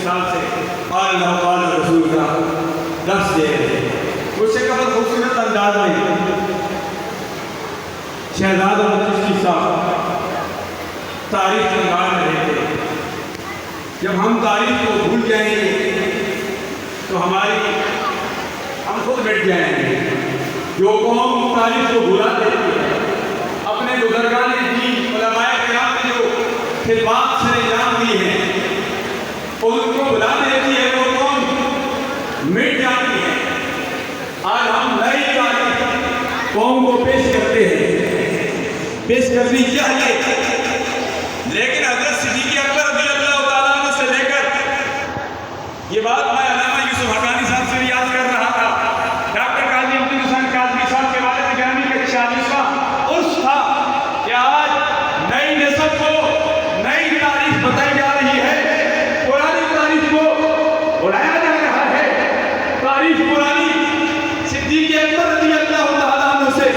سال سے قال اللہ قال رسول کا درس دے رہے ہیں. اس سے قبل خوبصورت انداز میں شہزاد احمد چشتی صاحب تاریخ بنگال میں رہتے ہیں. جب ہم تاریخ کو بھول جائیں گے تو ہم خود مٹ جائیں گے. جو قوم تاریخ کو بھلا دیتی ہے اپنے بزرگان دین علماء کرام نے جو خدمات سر انجام دی ہیں ان کو بھلا دیتی ہے وہ قوم مٹ جاتی ہے. آج ہم نئی تاریخ قوم کو پیش کرتے ہیں، پیش کرنی چاہیے. لیکن حضرت صدیق اکبر رضی اللہ تعالیٰ عنہ سے لے کر یہ بات میں علامہ یوسف حقانی صاحب سے یاد کر رہا تھا. ڈاکٹر قاضی عبد الحسن کاظمی صاحب کے والد گرامی کا 40واں عرس تھا کہ آج نئی نسل کو نئی تاریخ بتائی جا رہی ہے، پرانی تاریخ کو بلایا جا رہا ہے. تاریخ پرانی صدیق اکبر رضی اللہ تعالیٰ عنہ سے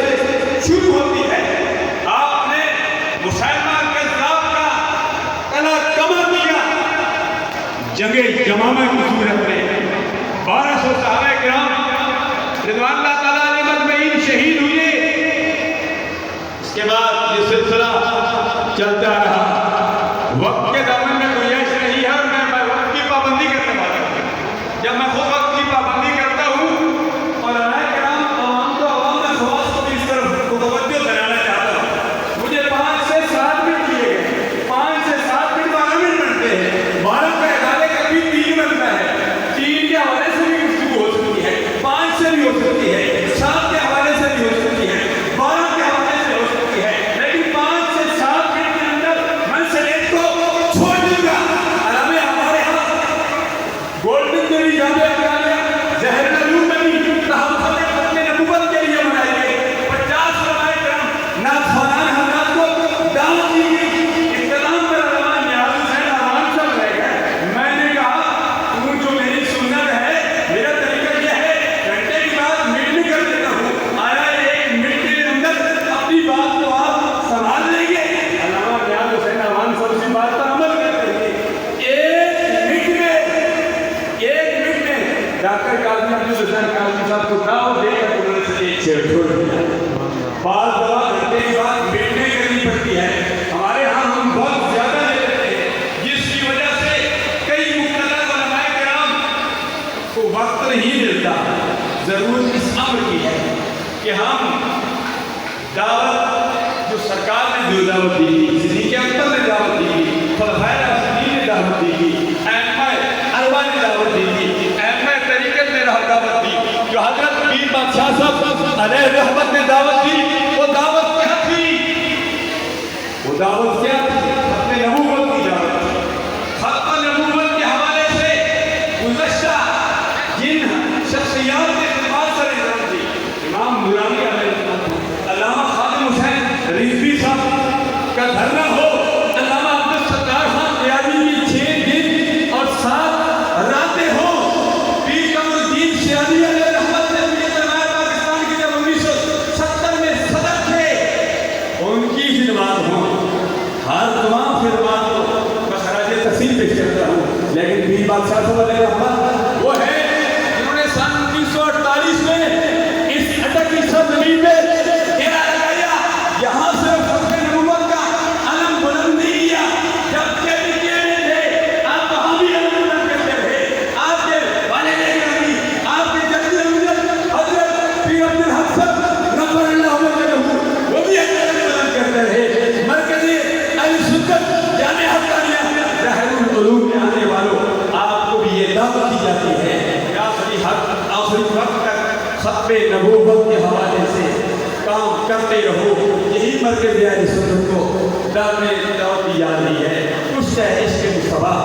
شروع ہوتی ہے. آپ نے مسلمہ کذاب کا قلعہ کمر دیا. جنگ یمامہ کی صورت میں 1200 صحابہ کرام رضوان اللہ تعالیٰ علیہ مجمعین شہید ہوئے. اس کے بعد یہ سلسلہ چلتا رہا. وقت کے دامن میں گنجائش نہیں ہے اور میں وقت کی پابندی کرنے والا ہوں. جب میں خود وقت کی پابندی کرتا ہوں اور علماء کرام عوام کو عوام میں خواص کو بھی اس طرف متوجہ کرانا چاہتا ہوں. مجھے 5 سے 7 منٹ دیے گئے. 5 سے 7 منٹ 12 منٹ بنتے ہیں. 12 کا اضافے کبھی 3 بنتا ہے. 3 کے حوالے سے بھی گفتگو ہو سکتی ہے، 5 سے بھی ہو سکتی ہے، 7 کے حوالے سے بھی ہو سکتی ہے، 12 کے حوالے سے ہو سکتی ہے. لیکن 5 سے 7 منٹ کے اندر میں سلیٹ کو چھوڑ دوں گا. علامہ ہمارے ہاں گولڈن جوبلی جامعہ افغانیہ زہر العلوم میں بھی تحفظ ختم نبوت کے لیے منائی گئی. 50 علماء کرام ناتخوانان حضرات کو دعوت دی گئی. اختتام پر علامہ نیاز حسین امان صاحب رہ گئے. میں نے کہا جو میری سنت ہے میرا طریقہ یہ ہے گھنٹے کی بات منٹ میں کر دیتا ہوں. آیا 1 منٹ کے اندر اپنی بات کو آپ سنبھال لیں گے؟ علامہ نیاز حسین امان صاحب اسی بات پر عمل کرتے ہیں. 1 منٹ میں ڈاکٹر قاضی عبد الحسن کاظمی صاحب کو کہا دے کر انہوں نے سے ایک شعر چھوڑ دیا. بعض دفعہ گھنٹے کی بات منٹ میں کرنی پڑتی ہے. ہمارے ہاں ہم بہت زیادہ لے لیتے ہیں جس کی وجہ سے کئی مبتلا علماء کرام کو وقت نہیں ملتا. ضرورت اس امر کی ہے کہ ہم دعوت جو سرکار نے جو دعوت دی تھی، صدیق اکبر نے دعوت دی تھی، خلفائے راشدین نے دعوت دی تھی، ائمہ اربعہ نے دعوت دی تھی، ائمہ طریقت نے دعوت دی، جو حضرت پیر بادشاہ صاحب علیہ رحمت نے دعوت دی. وہ دعوت کیا تھی؟ وہ دعوت کیا تھی؟ ختم نبوت کی دعوت تھی. ختم نبوت کے حوالے سے گزشتہ جن شخصیات کے خدمات سر انجام دی، امام نورانی علیہ السلام، علامہ خادم حسین رضوی صاحب کا دھرنا ہو، علامہ عبدالستار خان ریاضی کی 6 دن اور 7 راتیں ہوں، پیر قمر الدین شیرازی علیہ رحمت نے پاکستان کی جب 1970 میں صدر تھے ان کی خدمات ہوں. ہر تمام خدمات کو میں خراج تحسین پیش کرتا ہوں. لیکن پیر بادشاہ صاحب علیہ رحمت وہ ہے جنہوں نے سن 1948 میں اس اٹک کی سرزمین میں ڈیرا لگایا. یہاں سے ختم نبوت کا علم بلند نہیں کیا. جب کے تھے آپ وہاں بھی علم بلند کرتے رہے. آپ کے والد گرامی، آپ کے جد حضرت پیر عبد الحق صاحب نور اللہ وجہہ وہ بھی علم بلند کرتے رہے. مرکزی اہل سنت جامعہ حقانیہ زہر العلوم میں آنے والوں آپ کو بھی یہ دعوت دی جاتی ہے کہ آخری وقت تک ختم نبوت کے حوالے سے کام کرتے رہو. یہی مرکز اہل سنت کو دعوت دی جا رہی ہے. کچھ ہے عشق مصطفیٰ